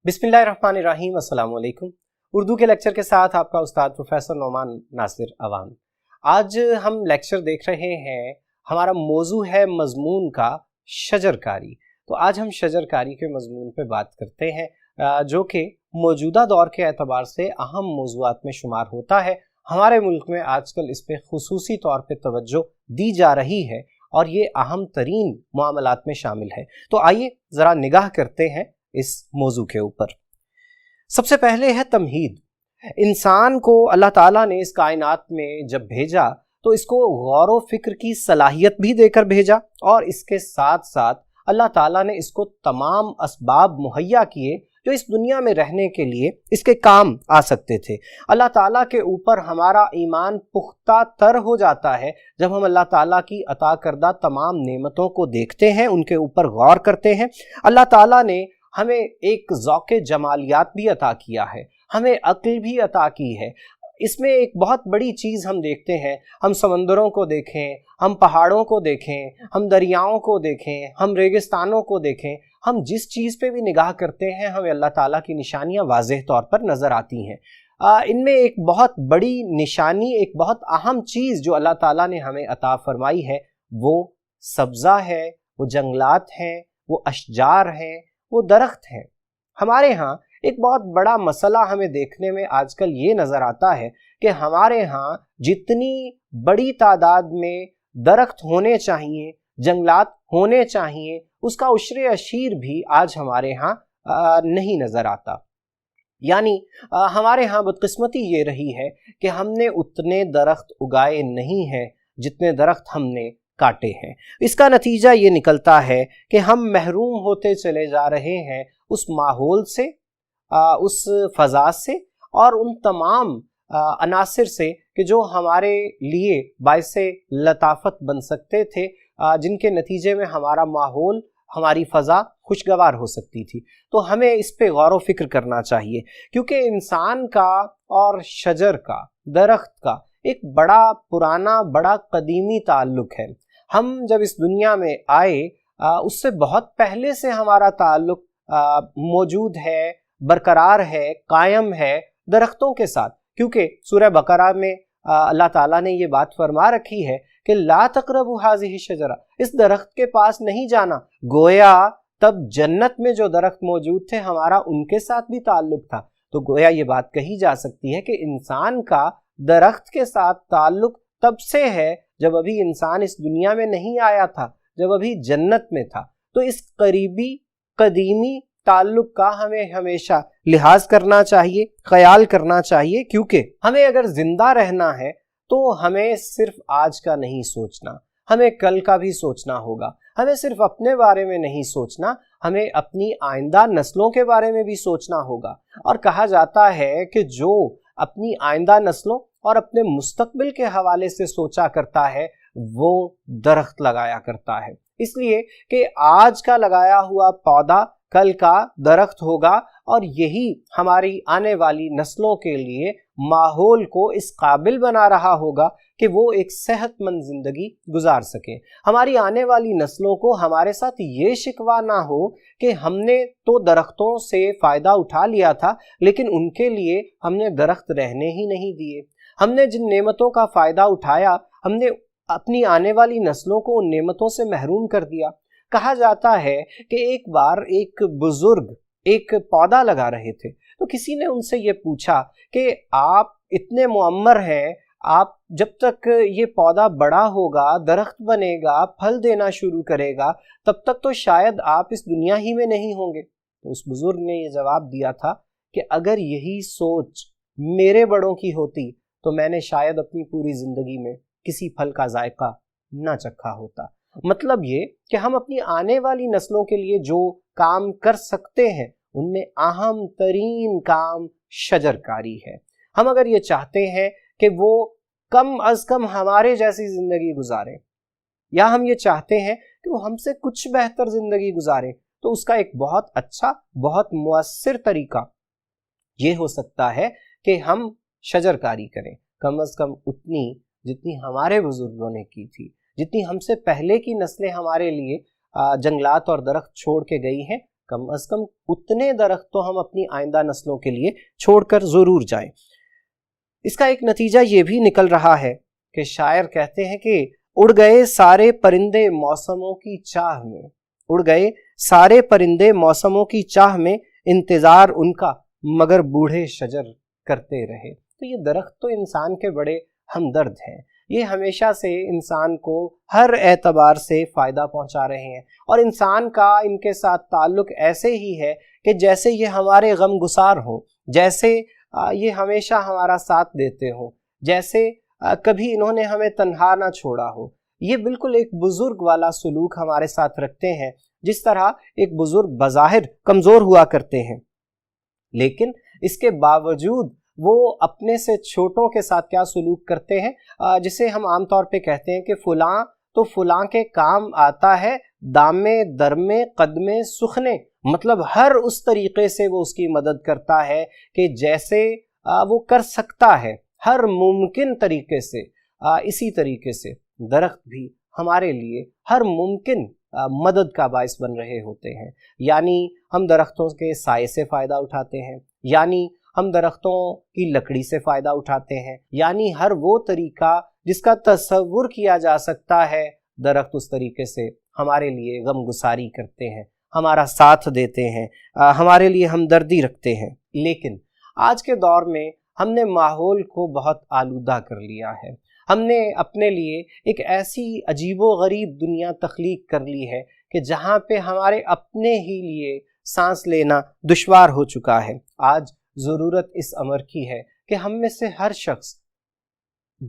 बिस्मिल्लाहिर्रहमानिर्रहीम, अस्सलाम वालेकुम। उर्दू के लेक्चर के साथ आपका उस्ताद प्रोफेसर नोमान नासिर अवान। आज हम लेक्चर देख रहे हैं, हमारा मौजू है मजमून का शजरकारी। तो आज हम शजरकारी के मजमून पे बात करते हैं, जो कि मौजूदा दौर के एतबार से अहम मौज़ूआत में शुमार होता है। हमारे मुल्क में आजकल इस पे खुसूसी तौर पे तवज्जो दी जा रही है और ये अहम तरीन मामलात में शामिल है। तो आइए ज़रा निगाह करते हैं इस मौजू के ऊपर। सबसे पहले है तमहीद। इंसान को अल्लाह ताला ने इस कायनात में जब भेजा तो इसको गौर व फिक्र की सलाहियत भी देकर भेजा, और इसके साथ साथ अल्लाह ताला ने इसको तमाम असबाब मुहैया किए जो इस दुनिया में रहने के लिए इसके काम आ सकते थे। अल्लाह ताला के ऊपर हमारा ईमान पुख्ता तर हो जाता है जब हम अल्लाह ताला की अता करदा तमाम नेमतों को देखते हैं, उनके ऊपर गौर करते हैं। अल्लाह ताला ने हमें एक ज़ौक़े जमालियात भी अता किया है, हमें अक्ल भी अता की है। इसमें एक बहुत बड़ी चीज़ हम देखते हैं, हम समंदरों को देखें, हम पहाड़ों को देखें, हम दरियाओं को देखें, हम रेगिस्तानों को देखें, हम जिस चीज़ पे भी निगाह करते हैं हमें अल्लाह ताला की निशानियाँ वाज़ेह तौर पर नज़र आती हैं। इनमें एक बहुत बड़ी निशानी, एक बहुत अहम चीज़ जो अल्लाह ताला ने हमें अता फरमाई है वो सब्ज़ा है, वो जंगलात हैं, वो अशजार हैं, वो दरख्त हैं। हमारे यहाँ एक बहुत बड़ा मसला हमें देखने में आजकल ये नज़र आता है कि हमारे यहाँ जितनी बड़ी तादाद में दरख्त होने चाहिए, जंगलात होने चाहिए, उसका उश्रे अशीर भी आज हमारे यहाँ नहीं नज़र आता। यानी हमारे यहाँ बदकिस्मती ये रही है कि हमने उतने दरख्त उगाए नहीं हैं जितने दरख्त हमने काटे हैं। इसका नतीजा ये निकलता है कि हम महरूम होते चले जा रहे हैं उस माहौल से, उस फ़ज़ा से और उन तमाम अनासिर से कि जो हमारे लिए बाइसे लताफ़त बन सकते थे, जिनके नतीजे में हमारा माहौल, हमारी फ़ज़ा खुशगवार हो सकती थी। तो हमें इस पे गौर व फिक्र करना चाहिए, क्योंकि इंसान का और शजर का, दरख्त का एक बड़ा पुराना, बड़ा कदीमी ताल्लुक़ है। हम जब इस दुनिया में आए उससे बहुत पहले से हमारा ताल्लुक़ मौजूद है, बरकरार है, कायम है दरख्तों के साथ। क्योंकि सूरह बकरा में अल्लाह ताला ने ये बात फरमा रखी है कि ला तक़रबू हाज़िही शजरा, इस दरख्त के पास नहीं जाना। गोया तब जन्नत में जो दरख्त मौजूद थे हमारा उनके साथ भी ताल्लुक़ था। तो गोया ये बात कही जा सकती है कि इंसान का दरख्त के साथ ताल्लुक़ तब से है जब अभी इंसान इस दुनिया में नहीं आया था, जब अभी जन्नत में था। तो इस करीबी कदीमी ताल्लुक़ का हमें हमेशा लिहाज करना चाहिए, ख्याल करना चाहिए, क्योंकि हमें अगर जिंदा रहना है तो हमें सिर्फ आज का नहीं सोचना, हमें कल का भी सोचना होगा। हमें सिर्फ अपने बारे में नहीं सोचना, हमें अपनी आइंदा नस्लों के बारे में भी सोचना होगा। और कहा जाता है कि जो अपनी आइंदा नस्लों और अपने मुस्तकबिल के हवाले से सोचा करता है वो दरख्त लगाया करता है। इसलिए कि आज का लगाया हुआ पौधा कल का दरख्त होगा, और यही हमारी आने वाली नस्लों के लिए माहौल को इस काबिल बना रहा होगा कि वो एक सेहतमंद ज़िंदगी गुजार सकें। हमारी आने वाली नस्लों को हमारे साथ ये शिकवा ना हो कि हमने तो दरख्तों से फ़ायदा उठा लिया था लेकिन उनके लिए हमने दरख्त रहने ही नहीं दिए। हमने जिन नेमतों का फ़ायदा उठाया हमने अपनी आने वाली नस्लों को उन नेमतों से महरूम कर दिया। कहा जाता है कि एक बार एक बुजुर्ग एक पौधा लगा रहे थे, तो किसी ने उनसे ये पूछा कि आप इतने मुअम्मर हैं, आप जब तक ये पौधा बड़ा होगा, दरख्त बनेगा, फल देना शुरू करेगा, तब तक तो शायद आप इस दुनिया ही में नहीं होंगे। तो उस बुजुर्ग ने ये जवाब दिया था कि अगर यही सोच मेरे बड़ों की होती तो मैंने शायद अपनी पूरी जिंदगी में किसी फल का जायका ना चखा होता। मतलब ये कि हम अपनी आने वाली नस्लों के लिए जो काम कर सकते हैं उनमें अहम तरीन काम शजरकारी है। हम अगर ये चाहते हैं कि वो कम अज कम हमारे जैसी जिंदगी गुजारें, या हम ये चाहते हैं कि वो हमसे कुछ बेहतर जिंदगी गुजारें, तो उसका एक बहुत अच्छा, बहुत मुअस्सिर तरीका ये हो सकता है कि हम शजरकारी करें, कम अज कम उतनी जितनी हमारे बुजुर्गों ने की थी, जितनी हमसे पहले की नस्लें हमारे लिए जंगलात और दरख्त छोड़ के गई हैं, कम अज कम उतने दरख्त तो हम अपनी आइंदा नस्लों के लिए छोड़कर ज़रूर जाएं। इसका एक नतीजा ये भी निकल रहा है कि शायर कहते हैं कि उड़ गए सारे परिंदे मौसमों की चाह में, उड़ गए सारे परिंदे मौसमों की चाह में, इंतज़ार उनका मगर बूढ़े शजर करते रहे। तो ये दरख्त तो इंसान के बड़े हमदर्द हैं, ये हमेशा से इंसान को हर एतबार से फ़ायदा पहुंचा रहे हैं, और इंसान का इनके साथ ताल्लुक़ ऐसे ही है कि जैसे ये हमारे गम गुसार हों, जैसे ये हमेशा हमारा साथ देते हों, जैसे कभी इन्होंने हमें तन्हा ना छोड़ा हो। ये बिल्कुल एक बुज़ुर्ग वाला सलूक हमारे साथ रखते हैं, जिस तरह एक बुज़ुर्ग बज़ाहिर कमज़ोर हुआ करते हैं, लेकिन इसके बावजूद वो अपने से छोटों के साथ क्या सलूक करते हैं, जिसे हम आम तौर पे कहते हैं कि फ़ुलां तो फ़ुलां के काम आता है, दामे दरमे कदमे सुखने, मतलब हर उस तरीक़े से वो उसकी मदद करता है कि जैसे वो कर सकता है, हर मुमकिन तरीक़े से। इसी तरीक़े से दरख्त भी हमारे लिए हर मुमकिन मदद का बाइस बन रहे होते हैं। यानी हम दरख्तों के साए से फ़ायदा उठाते हैं, यानी हम दरख्तों की लकड़ी से फ़ायदा उठाते हैं, यानी हर वो तरीका जिसका तसव्वुर किया जा सकता है, दरख्त उस तरीके से हमारे लिए गमगुसारी करते हैं, हमारा साथ देते हैं, हमारे लिए हमदर्दी रखते हैं। लेकिन आज के दौर में हमने माहौल को बहुत आलूदा कर लिया है, हमने अपने लिए एक ऐसी अजीबो-गरीब दुनिया तख्लीक कर ली है कि जहाँ पे हमारे अपने ही लिए सांस लेना दुश्वार हो चुका है। आज ज़रूरत इस अमर की है कि हम में से हर शख्स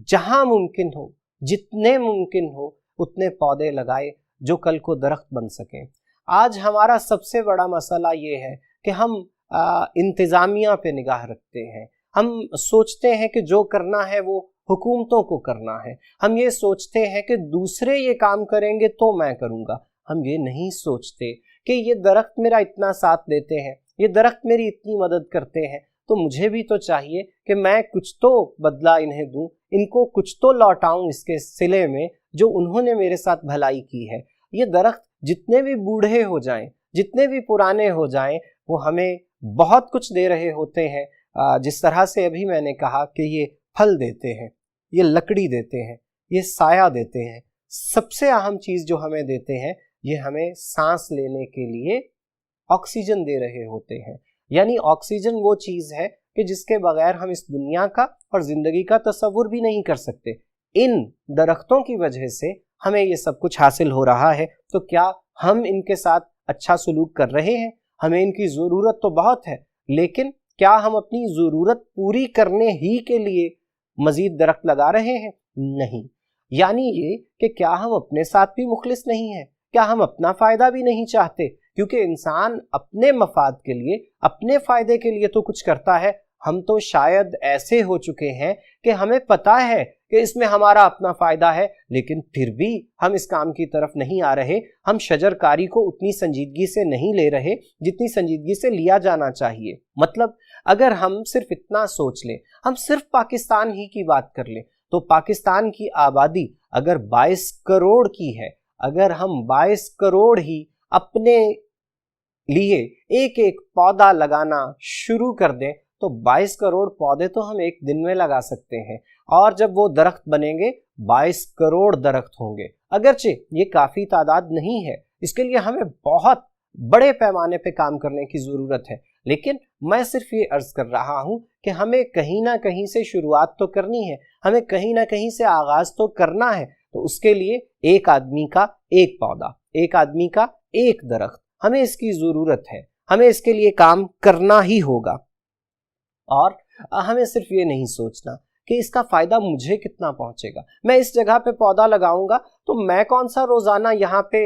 जहाँ मुमकिन हो, जितने मुमकिन हो, उतने पौधे लगाए जो कल को दरख्त बन सकें। आज हमारा सबसे बड़ा मसला ये है कि हम इंतज़ामिया पे निगाह रखते हैं, हम सोचते हैं कि जो करना है वो हुकूमतों को करना है, हम ये सोचते हैं कि दूसरे ये काम करेंगे तो मैं करूँगा। हम ये नहीं सोचते कि ये दरख्त मेरा इतना साथ देते हैं, ये दरख्त मेरी इतनी मदद करते हैं, तो मुझे भी तो चाहिए कि मैं कुछ तो बदला इन्हें दूं, इनको कुछ तो लौटाऊं इसके सिले में जो उन्होंने मेरे साथ भलाई की है। ये दरख्त जितने भी बूढ़े हो जाएं, जितने भी पुराने हो जाएं, वो हमें बहुत कुछ दे रहे होते हैं। जिस तरह से अभी मैंने कहा कि ये फल देते हैं, ये लकड़ी देते हैं, ये साया देते हैं, सबसे अहम चीज़ जो हमें देते हैं, ये हमें सांस लेने के लिए ऑक्सीजन दे रहे होते हैं। यानी ऑक्सीजन वो चीज़ है कि जिसके बगैर हम इस दुनिया का और ज़िंदगी का तसव्वुर भी नहीं कर सकते। इन दरख्तों की वजह से हमें ये सब कुछ हासिल हो रहा है, तो क्या हम इनके साथ अच्छा सलूक कर रहे हैं? हमें इनकी ज़रूरत तो बहुत है, लेकिन क्या हम अपनी ज़रूरत पूरी करने ही के लिए मज़ीद दरख्त लगा रहे हैं? नहीं। यानी ये कि क्या हम अपने साथ भी मुखलिस नहीं हैं? क्या हम अपना फ़ायदा भी नहीं चाहते? क्योंकि इंसान अपने मफाद के लिए, अपने फ़ायदे के लिए तो कुछ करता है। हम तो शायद ऐसे हो चुके हैं कि हमें पता है कि इसमें हमारा अपना फ़ायदा है, लेकिन फिर भी हम इस काम की तरफ नहीं आ रहे। हम शजरकारी को उतनी संजीदगी से नहीं ले रहे जितनी संजीदगी से लिया जाना चाहिए। मतलब अगर हम सिर्फ इतना सोच लें, हम सिर्फ पाकिस्तान ही की बात कर लें, तो पाकिस्तान की आबादी अगर 22 करोड़ की है, अगर हम 22 करोड़ ही अपने लिए एक एक पौधा लगाना शुरू कर दें, तो 22 करोड़ पौधे तो हम एक दिन में लगा सकते हैं, और जब वो दरख्त बनेंगे 22 करोड़ दरख्त होंगे। अगरचे ये काफ़ी तादाद नहीं है, इसके लिए हमें बहुत बड़े पैमाने पे काम करने की ज़रूरत है, लेकिन मैं सिर्फ ये अर्ज़ कर रहा हूँ कि हमें कहीं ना कहीं से शुरुआत तो करनी है, हमें कहीं ना कहीं से आगाज़ तो करना है। तो उसके लिए एक आदमी का एक पौधा, एक आदमी का एक दरख्त, हमें इसकी ज़रूरत है, हमें इसके लिए काम करना ही होगा। और हमें सिर्फ ये नहीं सोचना कि इसका फ़ायदा मुझे कितना पहुंचेगा, मैं इस जगह पे पौधा लगाऊंगा तो मैं कौन सा रोज़ाना यहाँ पे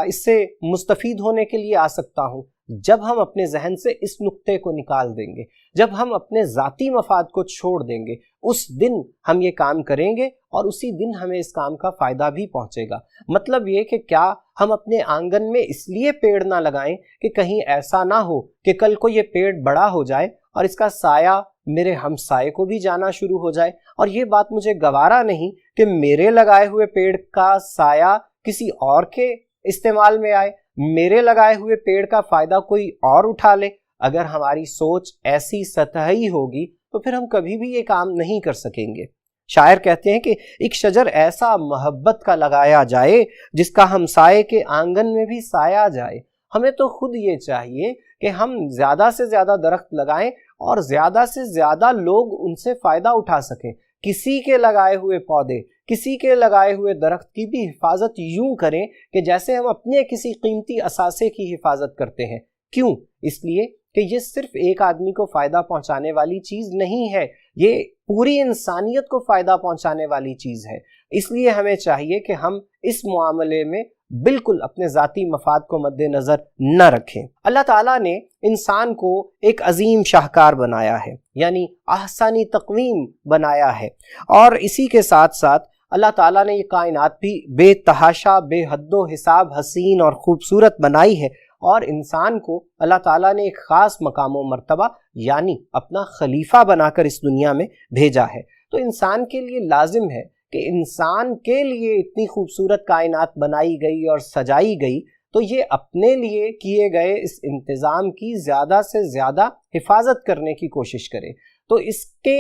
इससे मुस्तफ़ीद होने के लिए आ सकता हूँ। जब हम अपने जहन से इस नुक्ते को निकाल देंगे, जब हम अपने ज़ाती मफाद को छोड़ देंगे, उस दिन हम ये काम करेंगे और उसी दिन हमें इस काम का फ़ायदा भी पहुँचेगा। मतलब ये कि क्या हम अपने आंगन में इसलिए पेड़ ना लगाएं कि कहीं ऐसा ना हो कि कल को ये पेड़ बड़ा हो जाए और इसका साया मेरे हमसाये को भी जाना शुरू हो जाए, और ये बात मुझे गवारा नहीं कि मेरे लगाए हुए पेड़ का साया किसी और के इस्तेमाल में आए। मेरे लगाए हुए पेड़ का फायदा कोई और उठा ले। अगर हमारी सोच ऐसी सतही होगी तो फिर हम कभी भी ये काम नहीं कर सकेंगे। शायर कहते हैं कि एक शजर ऐसा मोहब्बत का लगाया जाए जिसका हमसाये के आंगन में भी साया जाए। हमें तो खुद ये चाहिए कि हम ज्यादा से ज्यादा दरख्त लगाएं और ज्यादा से ज्यादा लोग उनसे फायदा उठा सकें। किसी के लगाए हुए पौधे, किसी के लगाए हुए दरख्त की भी हिफाजत यूं करें कि जैसे हम अपने किसी कीमती असासे की हिफाजत करते हैं। क्यों? इसलिए कि ये सिर्फ एक आदमी को फायदा पहुंचाने वाली चीज नहीं है, ये पूरी इंसानियत को फायदा पहुंचाने वाली चीज है। इसलिए हमें चाहिए कि हम इस मामले में बिल्कुल अपने ज़ाती मफाद को मद्देनजर न रखें। अल्लाह ताला ने इंसान को एक अजीम शाहकार बनाया है, यानी ahsani तक़वीम बनाया है, और इसी के साथ साथ अल्लाह ताला ने ये कायनात भी बेतहाशा, बेहद्दो हिसाब हसीन और खूबसूरत बनाई है, और इंसान को अल्लाह ताला ने एक ख़ास मकाम व मर्तबा यानी अपना खलीफा बनाकर इस दुनिया में भेजा है। तो इंसान के लिए लाजिम है कि इंसान के लिए इतनी खूबसूरत कायनात बनाई गई और सजाई गई, तो ये अपने लिए किए गए इस इंतज़ाम की ज़्यादा से ज़्यादा हिफाजत करने की कोशिश करे। तो इसके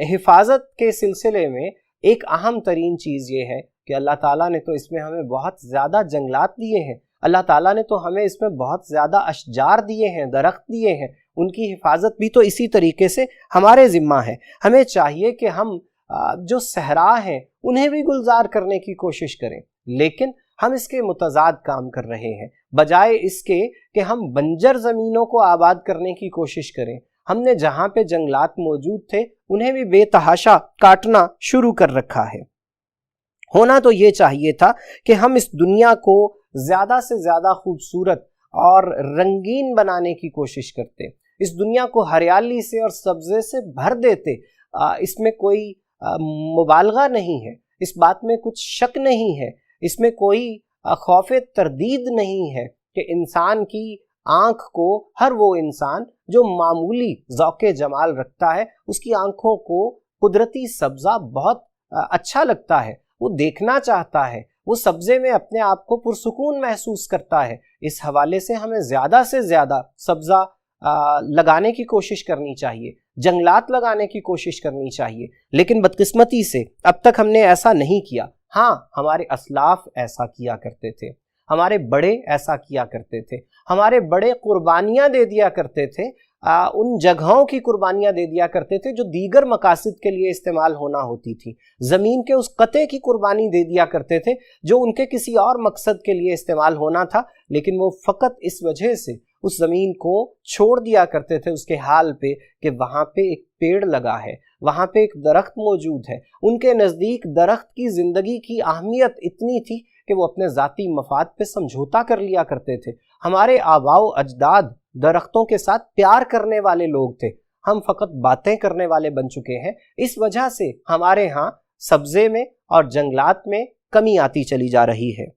हिफाजत के सिलसिले में एक अहम तरीन चीज़ ये है कि अल्लाह ताला ने तो इसमें हमें बहुत ज़्यादा जंगलात दिए हैं, अल्लाह ताला ने तो हमें इसमें बहुत ज़्यादा अशजार दिए हैं, दरख्त दिए हैं, उनकी हिफाजत भी तो इसी तरीके से हमारे ज़िम्मा है। हमें चाहिए कि हम जो सहरा हैं उन्हें भी गुलजार करने की कोशिश करें, लेकिन हम इसके मुतज़ाद काम कर रहे हैं। बजाय इसके कि हम बंजर ज़मीनों को आबाद करने की कोशिश करें, हमने जहाँ पे जंगलात मौजूद थे उन्हें भी बेतहाशा काटना शुरू कर रखा है। होना तो ये चाहिए था कि हम इस दुनिया को ज़्यादा से ज़्यादा खूबसूरत और रंगीन बनाने की कोशिश करते, इस दुनिया को हरियाली से और सब्ज़े से भर देते। इसमें कोई मुबालगा नहीं है, इस बात में कुछ शक नहीं है, इसमें कोई खौफ तरदीद नहीं है कि इंसान की आँख को, हर वो इंसान जो मामूली ज़ौक़े जमाल रखता है, उसकी आँखों को कुदरती सब्ज़ा बहुत अच्छा लगता है, वो देखना चाहता है, वो सब्ज़े में अपने आप को पुरसुकून महसूस करता है। इस हवाले से हमें ज़्यादा से ज़्यादा सब्ज़ा लगाने की कोशिश करनी चाहिए, जंगलात लगाने की कोशिश करनी चाहिए, लेकिन बदकिस्मती से अब तक हमने ऐसा नहीं किया। हाँ, हमारे असलाफ ऐसा किया करते थे, हमारे बड़े ऐसा किया करते थे, हमारे बड़े कुर्बानियाँ दे दिया करते थे, उन जगहों की कुर्बानियाँ दे दिया करते थे जो दीगर मकासद के लिए इस्तेमाल होना होती थी, ज़मीन के उस कते की कुर्बानी दे दिया करते थे जो उनके किसी और मकसद के लिए इस्तेमाल होना था, लेकिन वो फ़कत इस वजह से उस ज़मीन को छोड़ दिया करते थे उसके हाल पे कि वहाँ पे एक पेड़ लगा है, वहाँ पे एक दरख्त मौजूद है। उनके नज़दीक दरख्त की ज़िंदगी की अहमियत इतनी थी कि वो अपने ज़ाती मफाद पे समझौता कर लिया करते थे। हमारे आबाओ अजदाद दरख्तों के साथ प्यार करने वाले लोग थे, हम फ़कत बातें करने वाले बन चुके हैं। इस वजह से हमारे यहाँ सब्ज़े में और जंगलात में कमी आती चली जा रही है।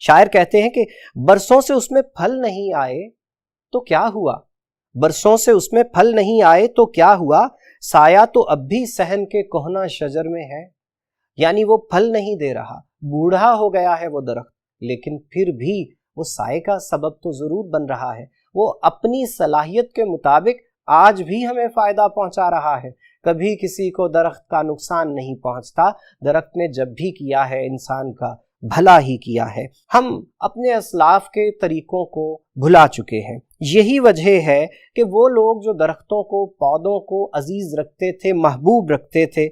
शायर कहते हैं कि बरसों से उसमें फल नहीं आए तो क्या हुआ, बरसों से उसमें फल नहीं आए तो क्या हुआ, साया तो अब भी सहन के कोहना शजर में है। यानी वो फल नहीं दे रहा, बूढ़ा हो गया है वो दरख्त, लेकिन फिर भी वो साए का सबब तो ज़रूर बन रहा है। वो अपनी सलाहियत के मुताबिक आज भी हमें फ़ायदा पहुंचा रहा है। कभी किसी को दरख्त का नुकसान नहीं पहुंचता, दरख्त ने जब भी किया है इंसान का भला ही किया है। हम अपने असलाफ के तरीक़ों को भुला चुके हैं। यही वजह है कि वो लोग जो दरख्तों को, पौधों को अजीज़ रखते थे, महबूब रखते थे,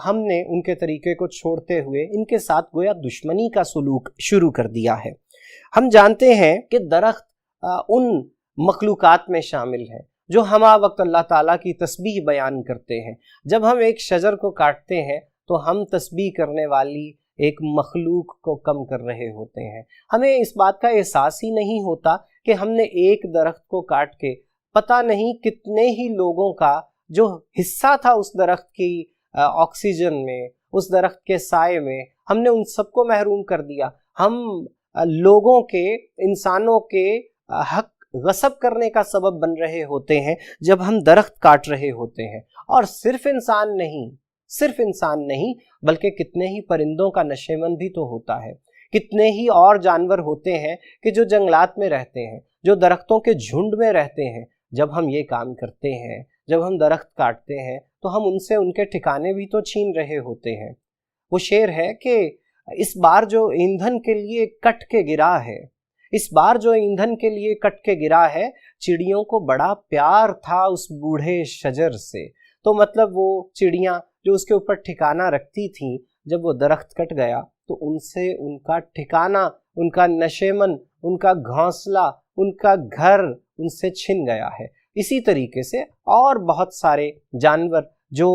हमने उनके तरीक़े को छोड़ते हुए इनके साथ गोया दुश्मनी का सलूक शुरू कर दिया है। हम जानते हैं कि दरख्त उन मखलूक़ात में शामिल है जो हमा वक्त अल्लाह ताला की तस्बीह बयान करते हैं। जब हम एक शजर को काटते हैं तो हम तस्बीह करने वाली एक मखलूक को कम कर रहे होते हैं। हमें इस बात का एहसास ही नहीं होता कि हमने एक दरख्त को काट के पता नहीं कितने ही लोगों का जो हिस्सा था उस दरख्त की ऑक्सीजन में, उस दरख्त के साए में, हमने उन सबको महरूम कर दिया। हम लोगों के, इंसानों के हक गसब करने का सबब बन रहे होते हैं जब हम दरख्त काट रहे होते हैं। और सिर्फ इंसान नहीं बल्कि कितने ही परिंदों का नशेमन भी तो होता है। कितने ही और जानवर होते हैं कि जो जंगलात में रहते हैं, जो दरख्तों के झुंड में रहते हैं। जब हम ये काम करते हैं, जब हम दरख्त काटते हैं, तो हम उनसे उनके ठिकाने भी तो छीन रहे होते हैं। वो शेर है कि इस बार जो ईंधन के लिए कट के गिरा है, इस बार जो ईंधन के लिए कट के गिरा है, चिड़ियों को बड़ा प्यार था उस बूढ़े शजर से। तो मतलब वो चिड़ियाँ जो उसके ऊपर ठिकाना रखती थीं, जब वो दरख्त कट गया तो उनसे उनका ठिकाना, उनका नशेमन, उनका घोंसला, उनका घर उनसे छिन गया है। इसी तरीके से और बहुत सारे जानवर जो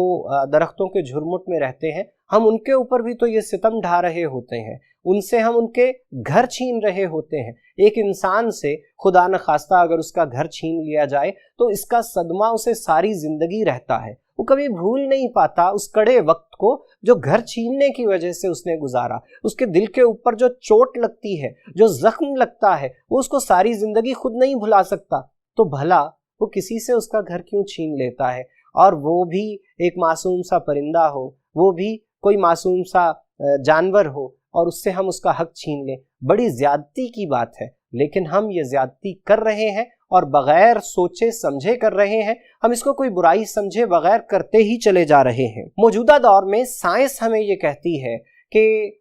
दरख्तों के झुरमुट में रहते हैं, हम उनके ऊपर भी तो ये सितम ढा रहे होते हैं, उनसे हम उनके घर छीन रहे होते हैं। एक इंसान से खुदा न खास्ता अगर उसका घर छीन लिया जाए तो इसका सदमा उसे सारी जिंदगी रहता है। वो कभी भूल नहीं पाता उस कड़े वक्त को जो घर छीनने की वजह से उसने गुजारा। उसके दिल के ऊपर जो चोट लगती है, जो जख्म लगता है, वो उसको सारी जिंदगी खुद नहीं भुला सकता। तो भला वो किसी से उसका घर क्यों छीन लेता है, और वो भी एक मासूम सा परिंदा हो, वो भी कोई मासूम सा जानवर हो, और उससे हम उसका हक छीन लें। बड़ी ज्यादती की बात है, लेकिन हम ये ज्यादती कर रहे हैं और बगैर सोचे समझे कर रहे हैं। हम इसको कोई बुराई समझे बगैर करते ही चले जा रहे हैं। मौजूदा दौर में साइंस हमें ये कहती है कि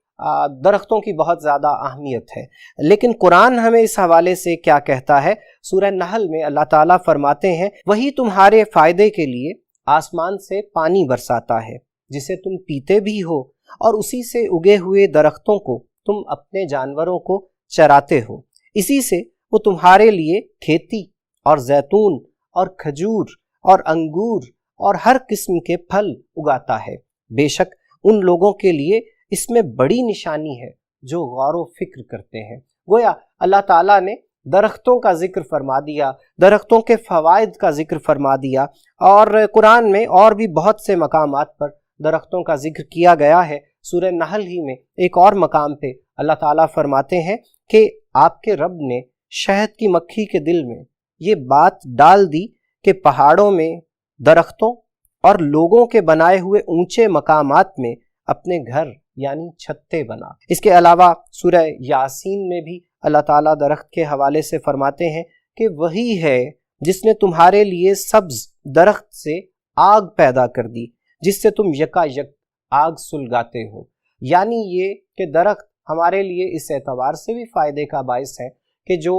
दरख्तों की बहुत ज़्यादा अहमियत है, लेकिन कुरान हमें इस हवाले से क्या कहता है। सूरह नहल में अल्लाह ताला फरमाते हैं, वही तुम्हारे फ़ायदे के लिए आसमान से पानी बरसाता है जिसे तुम पीते भी हो, और उसी से उगे हुए दरख्तों को तुम अपने जानवरों को चराते हो। इसी से वो तुम्हारे लिए खेती और जैतून और खजूर और अंगूर और हर किस्म के फल उगाता है। बेशक उन लोगों के लिए इसमें बड़ी निशानी है जो गौर व फिक्र करते हैं। गोया अल्लाह ताला ने दरख्तों का जिक्र फरमा दिया, दरख्तों के फ़वाइद का जिक्र फरमा दिया, और कुरान में और भी बहुत से मकामात पर दरख्तों का जिक्र किया गया है। सूरह नहल ही में एक और मकाम पे अल्लाह ताला फरमाते हैं कि आपके रब ने शहद की मक्खी के दिल में ये बात डाल दी कि पहाड़ों में, दरख्तों और लोगों के बनाए हुए ऊंचे मकामात में अपने घर यानी छत्ते बना। इसके अलावा सूरह यासीन में भी अल्लाह ताला दरख्त के हवाले से फरमाते हैं कि वही है जिसने तुम्हारे लिए सब्ज दरख्त से आग पैदा कर दी जिससे तुम यकायक आग सुलगाते हो। यानी ये कि दरख्त हमारे लिए इस एतबार से भी फ़ायदे का बायस है कि जो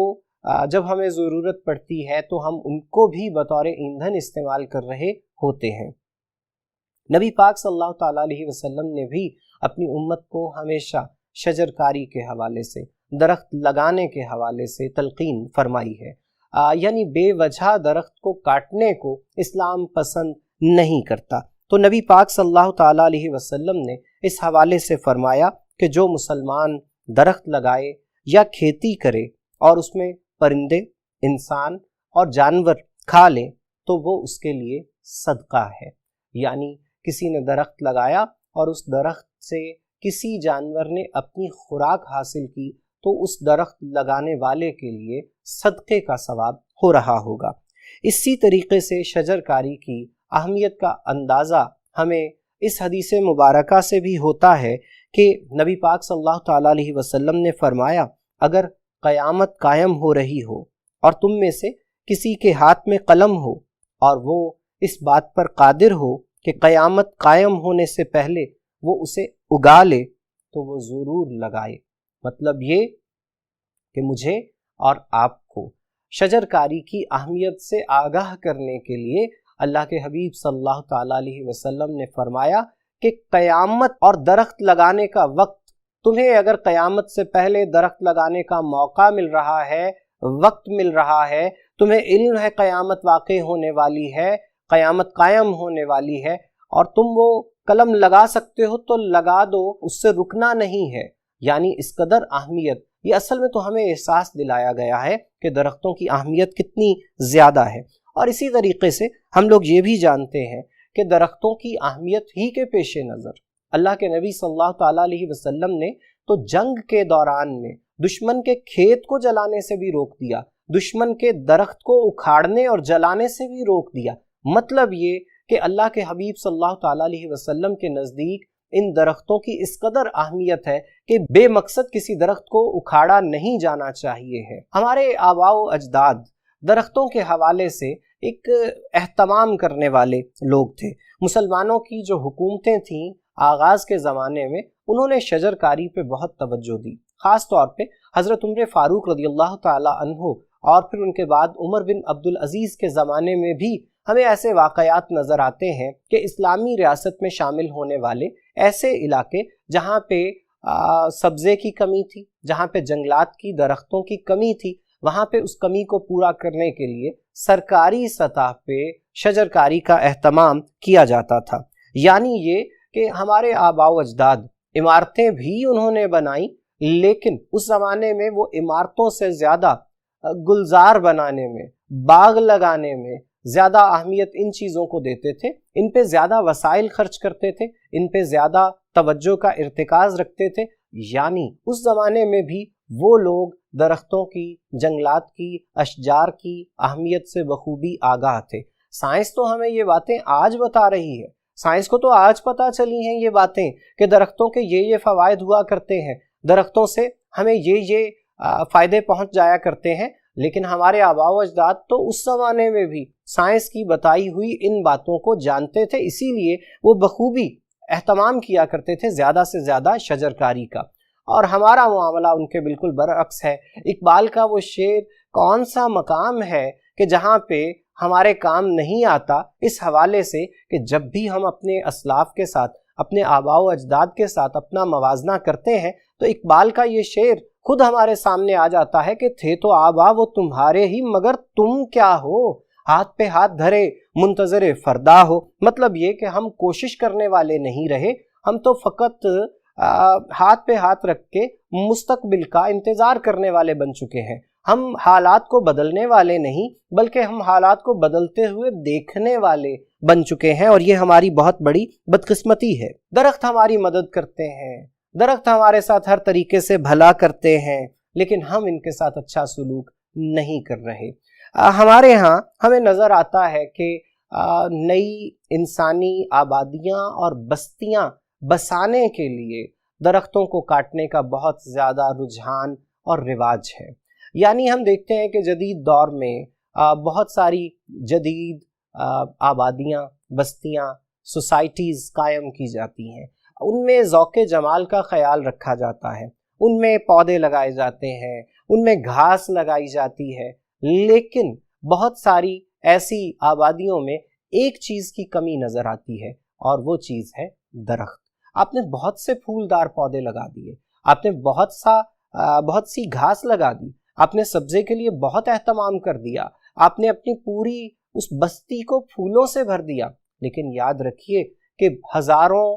जब हमें ज़रूरत पड़ती है तो हम उनको भी बतौर ईंधन इस्तेमाल कर रहे होते हैं। नबी पाक सल्लल्लाहु ताला अलैहि वसल्लम ने भी अपनी उम्मत को हमेशा शजरकारी के हवाले से, दरख्त लगाने के हवाले से तलकीन फरमाई है। यानी बेवजह दरख्त को काटने को इस्लाम पसंद नहीं करता। तो नबी पाक सल्लल्लाहु ताला अलैहि वसल्लम ने इस हवाले से फरमाया कि जो मुसलमान दरख्त लगाए या खेती करे और उसमें परिंदे, इंसान और जानवर खा लें तो वो उसके लिए सदका है। यानी किसी ने दरख्त लगाया और उस दरख्त से किसी जानवर ने अपनी खुराक हासिल की तो उस दरख्त लगाने वाले के लिए सदक़े का सवाब हो रहा होगा। इसी तरीके से शजरकारी की अहमियत का अंदाज़ा हमें इस हदीस मुबारका से भी होता है कि नबी पाक सल्लल्लाहु ताला अलैहि वसल्लम ने फरमाया, अगर क़यामत कायम हो रही हो और तुम में से किसी के हाथ में कलम हो और वो इस बात पर कादिर हो कि क़यामत कायम होने से पहले वो उसे उगा ले तो वो ज़रूर लगाए। मतलब ये कि मुझे और आपको शजरकारी की अहमियत से आगाह करने के लिए अल्लाह के हबीब सल्लल्लाहु ताला अलैहि वसल्लम ने फरमाया कि क़यामत और दरख्त लगाने का वक्त, तुम्हें अगर क़यामत से पहले दरख्त लगाने का मौका मिल रहा है, वक्त मिल रहा है, तुम्हें इल्म है क़यामत वाक़ई होने वाली है, क़यामत कायम होने वाली है, और तुम वो कलम लगा सकते हो तो लगा दो, उससे रुकना नहीं है। यानी इस कदर अहमियत, ये असल में तो हमें एहसास दिलाया गया है कि दरख्तों की अहमियत कितनी ज़्यादा है। और इसी तरीके से हम लोग ये भी जानते हैं कि दरख्तों की अहमियत ही के पेश नज़र अल्लाह के नबी सल्लल्लाहु ताला अलैहि वसल्लम ने तो जंग के दौरान में दुश्मन के खेत को जलाने से भी रोक दिया, दुश्मन के दरख्त को उखाड़ने और जलाने से भी रोक दिया। मतलब ये कि अल्लाह के हबीब सल्लल्लाहु ताला अलैहि वसल्लम के नज़दीक ان درختوں کی اس قدر اہمیت ہے کہ بے مقصد کسی درخت کو اکھاڑا نہیں جانا چاہیے ہے۔ ہمارے آباء و اجداد درختوں کے حوالے سے ایک اہتمام کرنے والے لوگ تھے۔ مسلمانوں کی جو حکومتیں تھیں آغاز کے زمانے میں، انہوں نے شجر کاری پہ بہت توجہ دی، خاص طور پہ حضرت عمر فاروق رضی اللہ تعالی عنہ اور پھر ان کے بعد عمر بن عبدالعزیز کے زمانے میں بھی ہمیں ایسے واقعات نظر آتے ہیں کہ اسلامی ریاست میں شامل ہونے والے ایسے علاقے جہاں پہ سبزے کی کمی تھی، جہاں پہ جنگلات کی درختوں کی کمی تھی، وہاں پہ اس کمی کو پورا کرنے کے لیے سرکاری سطح پہ شجر کاری کا اہتمام کیا جاتا تھا۔ یعنی یہ کہ ہمارے آباء و اجداد عمارتیں بھی انہوں نے بنائیں، لیکن اس زمانے میں وہ عمارتوں سے زیادہ گلزار بنانے میں، باغ لگانے میں زیادہ اہمیت ان چیزوں کو دیتے تھے، ان پہ زیادہ وسائل خرچ کرتے تھے، ان پہ زیادہ توجہ کا ارتکاز رکھتے تھے۔ یعنی اس زمانے میں بھی وہ لوگ درختوں کی، جنگلات کی، اشجار کی اہمیت سے بخوبی آگاہ تھے۔ سائنس تو ہمیں یہ باتیں آج بتا رہی ہے، سائنس کو تو آج پتہ چلی ہیں یہ باتیں کہ درختوں کے یہ فوائد ہوا کرتے ہیں، درختوں سے ہمیں یہ فائدے پہنچ جایا کرتے ہیں، لیکن ہمارے آباء و اجداد تو اس زمانے میں بھی سائنس کی بتائی ہوئی ان باتوں کو جانتے تھے، اسی لیے وہ بخوبی اہتمام کیا کرتے تھے زیادہ سے زیادہ شجر کاری کا۔ اور ہمارا معاملہ ان کے بالکل برعکس ہے۔ اقبال کا وہ شعر کون سا مقام ہے کہ جہاں پہ ہمارے کام نہیں آتا، اس حوالے سے کہ جب بھی ہم اپنے اسلاف کے ساتھ، اپنے آباء و اجداد کے ساتھ اپنا موازنہ کرتے ہیں تو اقبال کا یہ شعر خود ہمارے سامنے آ جاتا ہے کہ تھے تو آبا وہ تمہارے ہی، مگر تم کیا ہو، ہاتھ پہ ہاتھ دھرے منتظر فردا ہو۔ مطلب یہ کہ ہم کوشش کرنے والے نہیں رہے، ہم تو فقط ہاتھ پہ ہاتھ رکھ کے مستقبل کا انتظار کرنے والے بن چکے ہیں۔ ہم حالات کو بدلنے والے نہیں، بلکہ ہم حالات کو بدلتے ہوئے دیکھنے والے بن چکے ہیں، اور یہ ہماری بہت بڑی بدقسمتی ہے۔ درخت ہماری مدد کرتے ہیں، درخت ہمارے ساتھ ہر طریقے سے بھلا کرتے ہیں، لیکن ہم ان کے ساتھ اچھا سلوک نہیں کر رہے۔ ہمارے ہاں ہمیں نظر آتا ہے کہ نئی انسانی آبادیاں اور بستیاں بسانے کے لیے درختوں کو کاٹنے کا بہت زیادہ رجحان اور رواج ہے۔ یعنی ہم دیکھتے ہیں کہ جدید دور میں بہت ساری جدید آبادیاں، بستیاں، سوسائٹیز قائم کی جاتی ہیں، ان میں ذوق جمال کا خیال رکھا جاتا ہے، ان میں پودے لگائے جاتے ہیں، ان میں گھاس لگائی جاتی ہے، لیکن بہت ساری ایسی آبادیوں میں ایک چیز کی کمی نظر آتی ہے، اور وہ چیز ہے درخت۔ آپ نے بہت سے پھولدار پودے لگا دیے، آپ نے بہت سی گھاس لگا دی، آپ نے سبزے کے لیے بہت اہتمام کر دیا، آپ نے اپنی پوری اس بستی کو پھولوں سے بھر دیا، لیکن یاد رکھیے کہ ہزاروں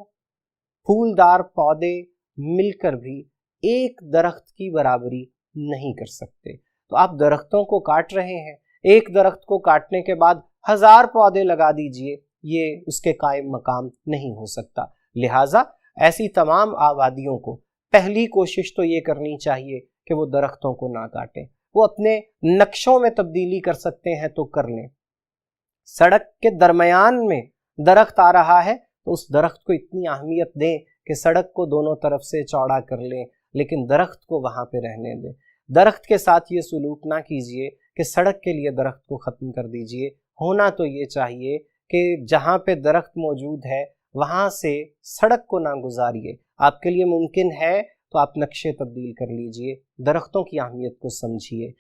پھولدار پودے مل کر بھی ایک درخت کی برابری نہیں کر سکتے۔ تو آپ درختوں کو کاٹ رہے ہیں، ایک درخت کو کاٹنے کے بعد 1000 پودے لگا دیجئے، یہ اس کے قائم مقام نہیں ہو سکتا۔ لہٰذا ایسی تمام آبادیوں کو پہلی کوشش تو یہ کرنی چاہیے کہ وہ درختوں کو نہ کاٹیں، وہ اپنے نقشوں میں تبدیلی کر سکتے ہیں تو کر لیں۔ سڑک کے درمیان میں درخت آ رہا ہے تو اس درخت کو اتنی اہمیت دیں کہ سڑک کو دونوں طرف سے چوڑا کر لیں، لیکن درخت کو وہاں پہ رہنے دیں۔ درخت کے ساتھ یہ سلوک نہ کیجئے کہ سڑک کے لیے درخت کو ختم کر دیجئے۔ ہونا تو یہ چاہیے کہ جہاں پہ درخت موجود ہے وہاں سے سڑک کو نہ گزاریے۔ آپ کے لیے ممکن ہے تو آپ نقشے تبدیل کر لیجئے، درختوں کی اہمیت کو سمجھیے۔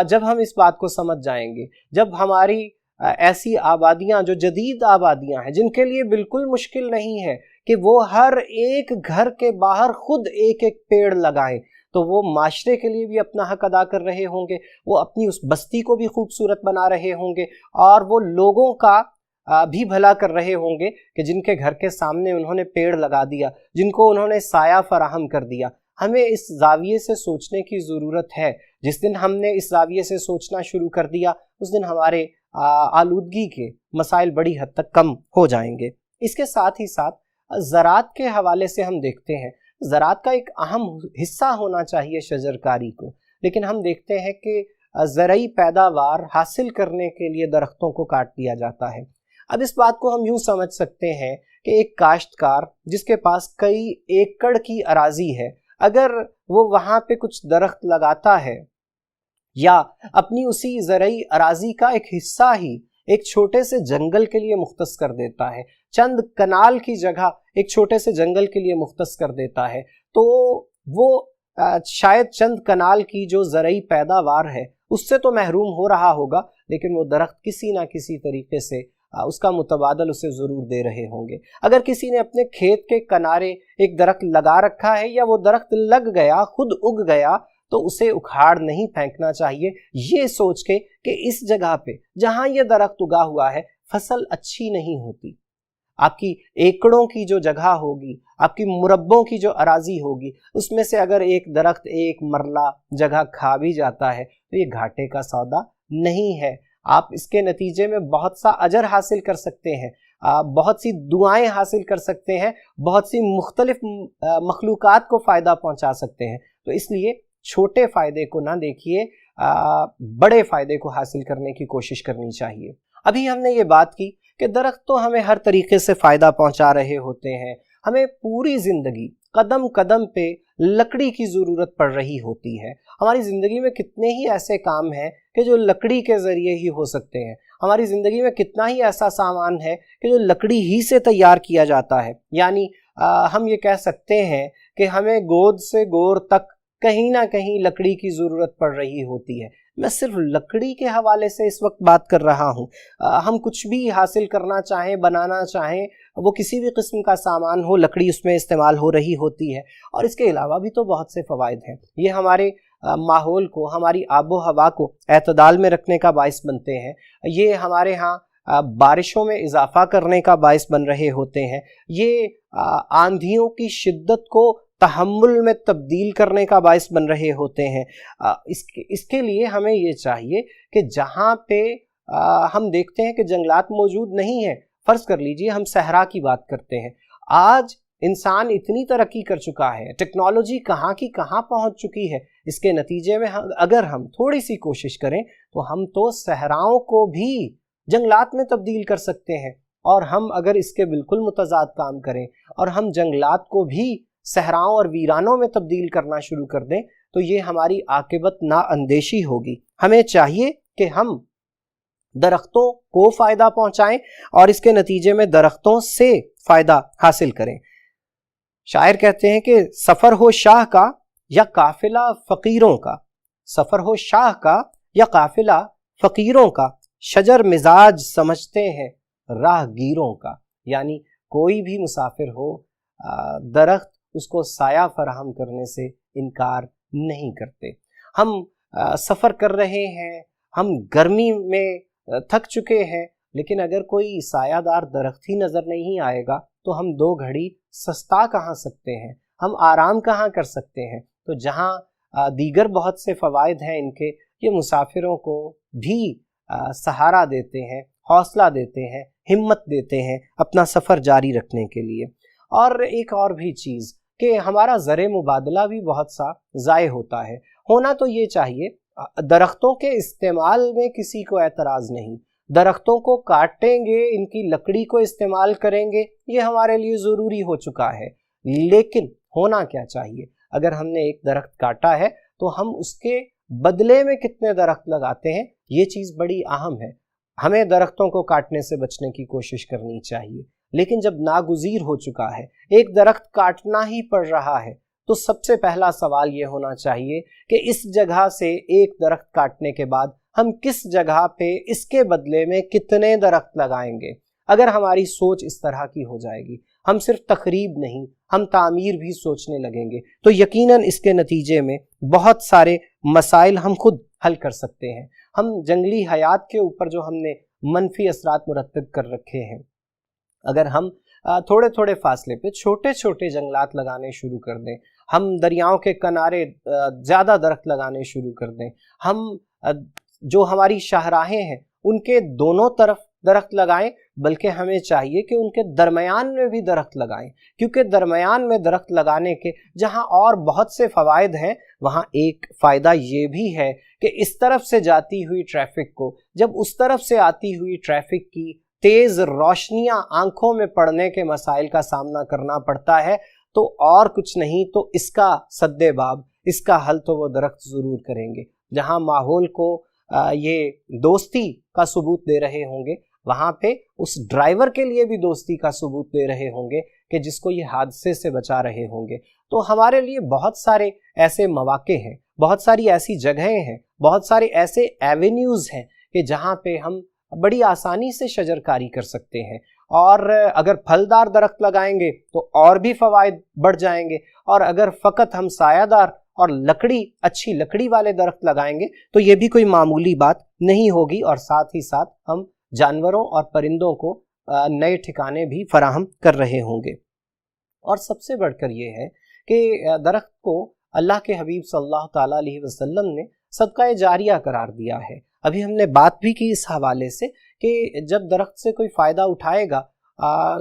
جب ہم اس بات کو سمجھ جائیں گے، جب ہماری ایسی آبادیاں جو جدید آبادیاں ہیں جن کے لیے بالکل مشکل نہیں ہے کہ وہ ہر ایک گھر کے باہر خود ایک ایک پیڑ لگائیں، تو وہ معاشرے کے لیے بھی اپنا حق ادا کر رہے ہوں گے، وہ اپنی اس بستی کو بھی خوبصورت بنا رہے ہوں گے، اور وہ لوگوں کا بھی بھلا کر رہے ہوں گے کہ جن کے گھر کے سامنے انہوں نے پیڑ لگا دیا، جن کو انہوں نے سایہ فراہم کر دیا۔ ہمیں اس زاویے سے سوچنے کی ضرورت ہے۔ جس دن ہم نے اس زاویے سے سوچنا شروع کر دیا اس دن ہمارے آلودگی کے مسائل بڑی حد تک کم ہو جائیں گے۔ اس کے ساتھ ہی ساتھ زراعت کے حوالے سے ہم دیکھتے ہیں، زراعت کا ایک اہم حصہ ہونا چاہیے شجرکاری کو، لیکن ہم دیکھتے ہیں کہ زرعی پیداوار حاصل کرنے کے لیے درختوں کو کاٹ دیا جاتا ہے۔ अब इस बात को हम यूं समझ सकते हैं कि एक काश्तकार जिसके पास कई एकड़ की अराजी है, अगर वो वहां पे कुछ दरख्त लगाता है या अपनी उसी ज़रई अराजी का एक हिस्सा ही एक छोटे से जंगल के लिए मुख्तस कर देता है, चंद कनाल की जगह एक छोटे से जंगल के लिए मुख्तस कर देता है, तो वो शायद चंद कनाल की जो ज़रई पैदावार है उससे तो महरूम हो रहा होगा, लेकिन वो दरख्त किसी ना किसी तरीके से उसका मुतबादल उसे ज़रूर दे रहे होंगे। अगर किसी ने अपने खेत के किनारे एक दरख्त लगा रखा है या वो दरख्त लग गया, खुद उग गया, तो उसे उखाड़ नहीं फेंकना चाहिए, ये सोच के कि इस जगह पे जहां ये दरख्त उगा हुआ है फसल अच्छी नहीं होती। आपकी एकड़ों की जो जगह होगी, आपकी मुरब्बों की जो अराजी होगी, उसमें से अगर एक दरख्त एक मरला जगह खा भी जाता है तो ये घाटे का सौदा नहीं है। आप इसके नतीजे में बहुत सा अजर हासिल कर सकते हैं, बहुत सी दुआएं हासिल कर सकते हैं, बहुत सी मुख्तलिफ मखलूकात को फ़ायदा पहुंचा सकते हैं। तो इसलिए छोटे फ़ायदे को ना देखिए, बड़े फ़ायदे को हासिल करने की कोशिश करनी चाहिए। अभी हमने ये बात की कि दरख्त तो हमें हर तरीके से फ़ायदा पहुंचा रहे होते हैं, हमें पूरी ज़िंदगी कदम कदम पे लकड़ी की ज़रूरत पड़ रही होती है। हमारी ज़िंदगी में कितने ही ऐसे काम हैं कि जो लकड़ी के ज़रिए ही हो सकते हैं। हमारी ज़िंदगी में कितना ही ऐसा सामान है कि जो लकड़ी ही से तैयार किया जाता है। यानी हम ये कह सकते हैं कि हमें गोद से गोर तक कहीं ना कहीं लकड़ी की ज़रूरत पड़ रही होती है। मैं सिर्फ लकड़ी के हवाले से इस वक्त बात कर रहा हूँ। हम कुछ भी हासिल करना चाहें, बनाना चाहें, वो किसी भी किस्म का सामान हो, लकड़ी उसमें इस्तेमाल हो रही होती है। और इसके अलावा भी तो बहुत से फ़वाइद हैं। ये हमारे माहौल को, हमारी आबो हवा को एतदाल में रखने का बाइस बनते हैं। ये हमारे यहाँ बारिशों में इजाफा करने का बाइस बन रहे होते हैं। ये आंधियों की शिद्दत को तहम्मुल में तब्दील करने का बाइस बन रहे होते हैं। इसके लिए हमें ये चाहिए कि जहाँ पे हम देखते हैं कि जंगलात मौजूद नहीं है, फ़र्ज़ कर लीजिए हम सहरा की बात करते हैं, आज इंसान इतनी तरक्की कर चुका है, टेक्नोलॉजी कहाँ की कहाँ पहुँच चुकी है, इसके नतीजे में अगर हम थोड़ी सी कोशिश करें तो हम तो सहराओं को भी जंगलात में तब्दील कर सकते हैं। और हम अगर इसके बिल्कुल मुतज़ाद काम करें और हम जंगलात को भी सहराओं और वीरानों में तब्दील करना शुरू कर दें तो ये हमारी आकिबत नाअंदेशी होगी। हमें चाहिए कि हम दरख्तों को फ़ायदा पहुंचाएं और इसके नतीजे में दरख्तों से फ़ायदा हासिल करें। शायर कहते हैं कि सफ़र हो शाह का या काफिला फ़कीरों का, सफ़र हो शाह का या काफिला फ़कीरों का, शजर मिजाज समझते हैं राहगीरों का। यानी कोई भी मुसाफिर हो, दरख्त उसको साया फराहम करने से इनकार नहीं करते। हम सफ़र कर रहे हैं, हम गर्मी में थक चुके हैं, लेकिन अगर कोई सायादार दरख्त ही नज़र नहीं आएगा तो हम दो घड़ी सस्ता कहाँ सकते हैं, हम आराम कहाँ कर सकते हैं। तो जहाँ दीगर बहुत से फ़वाइद हैं इनके, ये मुसाफिरों को भी सहारा देते हैं, हौसला देते हैं, हिम्मत देते हैं अपना सफ़र जारी रखने के लिए। और एक और भी चीज़ कि हमारा ज़र मुबादला भी बहुत सा ज़ाय होता है। होना तो ये चाहिए, दरख्तों के इस्तेमाल में किसी को एतराज़ नहीं, दरख्तों को काटेंगे, इनकी लकड़ी को इस्तेमाल करेंगे, ये हमारे लिए ज़रूरी हो चुका है। लेकिन होना क्या चाहिए, अगर हमने एक दरख्त काटा है तो हम उसके बदले में कितने दरख्त लगाते हैं, ये चीज़ बड़ी अहम है। हमें दरख्तों को काटने से बचने की कोशिश करनी चाहिए, लेकिन जब नागुज़ीर हो चुका है, एक दरख्त काटना ही पड़ रहा है, तो सबसे पहला सवाल ये होना चाहिए कि इस जगह से एक दरख्त काटने के बाद हम किस जगह पे इसके बदले में कितने दरख्त लगाएंगे। अगर हमारी सोच इस तरह की हो जाएगी, हम सिर्फ तखरीब नहीं, हम तामीर भी सोचने लगेंगे, तो यकीनन इसके नतीजे में बहुत सारे मसाइल हम खुद हल कर सकते हैं। हम जंगली हयात के ऊपर जो हमने मनफी असरात मुरतब कर रखे हैं, अगर हम थोड़े थोड़े फासले पे छोटे छोटे जंगलात लगाने शुरू कर दें, हम दरियाओं के किनारे ज़्यादा दरख्त लगाने शुरू कर दें, हम जो हमारी शाहराहें हैं उनके दोनों तरफ दरख्त लगाएं, बल्कि हमें चाहिए कि उनके दरमियान में भी दरख्त लगाएं, क्योंकि दरमियान में दरख्त लगाने के जहां और बहुत से फ़वाइद हैं, वहां एक फ़ायदा ये भी है कि इस तरफ से जाती हुई ट्रैफिक को, जब उस तरफ से आती हुई ट्रैफिक की तेज रोशनियां आंखों में पड़ने के मसाइल का सामना करना पड़ता है, तो और कुछ नहीं तो इसका सद्देबाब, इसका हल तो वो दरख्त ज़रूर करेंगे। जहां माहौल को ये दोस्ती का सबूत दे रहे होंगे, वहां पे उस ड्राइवर के लिए भी दोस्ती का सबूत दे रहे होंगे कि जिसको ये हादसे से बचा रहे होंगे। तो हमारे लिए बहुत सारे ऐसे मौके हैं, बहुत सारी ऐसी जगहें हैं, बहुत सारे ऐसे एवेन्यूज़ हैं कि जहाँ पे हम बड़ी आसानी से शजरकारी कर सकते हैं। और अगर फलदार दरख्त लगाएंगे तो और भी फ़वाइद बढ़ जाएंगे, और अगर फ़कत हम सायादार और अच्छी लकड़ी वाले दरख्त लगाएंगे तो ये भी कोई मामूली बात नहीं होगी, और साथ ही साथ हम जानवरों और परिंदों को नए ठिकाने भी फराहम कर रहे होंगे। और सबसे बढ़कर ये है कि दरख्त को अल्लाह के हबीब सल्लल्लाहु ताला अलैहि वसल्लम ने सदका जारिया करार दिया है। अभी हमने बात भी की इस हवाले से कि जब दरख्त से कोई फ़ायदा उठाएगा,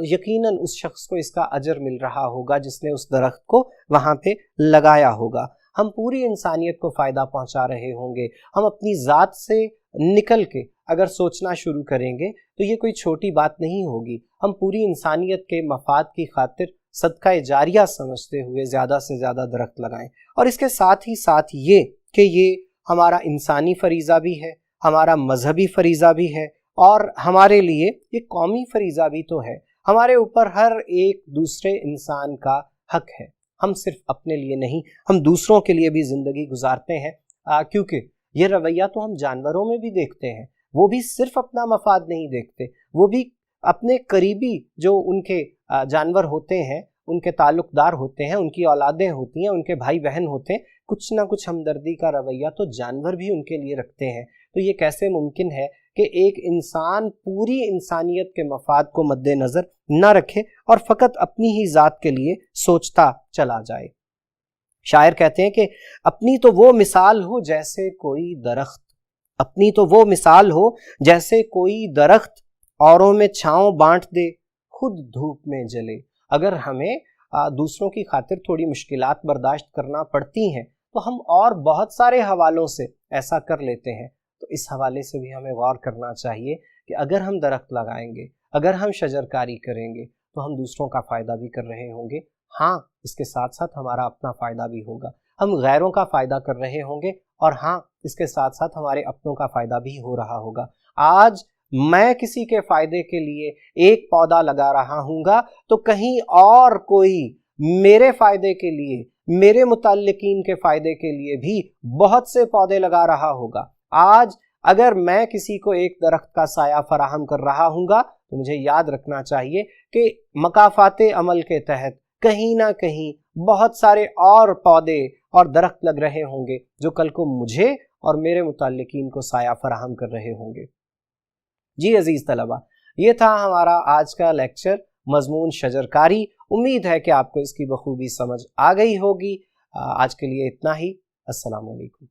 यकीनन उस शख्स को इसका अजर मिल रहा होगा जिसने उस दरख्त को वहाँ पे लगाया होगा। हम पूरी इंसानियत को फ़ायदा पहुँचा रहे होंगे। हम अपनी ज़ात से निकल के अगर सोचना शुरू करेंगे तो ये कोई छोटी बात नहीं होगी। हम पूरी इंसानियत के मफाद की खातिर सदका जारिया समझते हुए ज़्यादा से ज़्यादा दरख्त लगाएं। और इसके साथ ही साथ ये कि ये हमारा इंसानी फरीज़ा भी है, हमारा मजहबी फरीज़ा भी है, और हमारे लिए ये कौमी फरीज़ा भी तो है। हमारे ऊपर हर एक दूसरे इंसान का हक है। हम सिर्फ अपने लिए नहीं, हम दूसरों के लिए भी ज़िंदगी गुजारते हैं, क्योंकि ये रवैया तो हम जानवरों में भी देखते हैं। वो भी सिर्फ अपना मफाद नहीं देखते, वो भी अपने करीबी जो उनके जानवर होते हैं, उनके ताल्लुकदार होते हैं, उनकी औलादें होती हैं, उनके भाई बहन होते हैं, कुछ ना कुछ हमदर्दी का रवैया तो जानवर भी उनके लिए रखते हैं। तो ये कैसे मुमकिन है कि एक इंसान पूरी इंसानियत के मफाद को मद्देनज़र न रखे और फ़कत अपनी ही ज़ात के लिए सोचता चला जाए। शायर कहते हैं कि अपनी तो वो मिसाल हो जैसे कोई दरख्त, अपनी तो वो मिसाल हो जैसे कोई दरख्त, औरों में छाँव बांट दे खुद धूप में जले। अगर हमें दूसरों की खातिर थोड़ी मुश्किलात बर्दाश्त करना पड़ती हैं तो हम और बहुत सारे हवालों से ऐसा कर लेते हैं। तो इस हवाले से भी हमें गौर करना चाहिए कि अगर हम दरख्त लगाएंगे, अगर हम शजरकारी करेंगे तो हम दूसरों का फ़ायदा भी कर रहे होंगे। हाँ, इसके साथ साथ हमारा अपना फ़ायदा भी होगा, हम गैरों का फ़ायदा कर रहे होंगे, और हाँ, इसके साथ साथ हमारे अपनों का फ़ायदा भी हो रहा होगा। आज मैं किसी के फ़ायदे के लिए एक पौधा लगा रहा हूँगा तो कहीं और कोई मेरे फ़ायदे के लिए, मेरे मुतल्लिकीन के फ़ायदे के लिए भी बहुत से पौधे लगा रहा होगा। आज अगर मैं किसी को एक दरख्त का साया फराहम कर रहा हूँगा तो मुझे याद रखना चाहिए कि मकाफ़ाते अमल के तहत कहीं ना कहीं बहुत सारे और पौधे और दरख्त लग रहे होंगे जो कल को मुझे और मेरे मुतल्लिकीन को साया फराहम कर रहे होंगे। जी अजीज़ तलबा, ये था हमारा आज का लेक्चर मज़मून शजरकारी। उम्मीद है कि आपको इसकी बखूबी समझ आ गई होगी। आज के लिए इतना ही। अस्सलाम वालेकुम।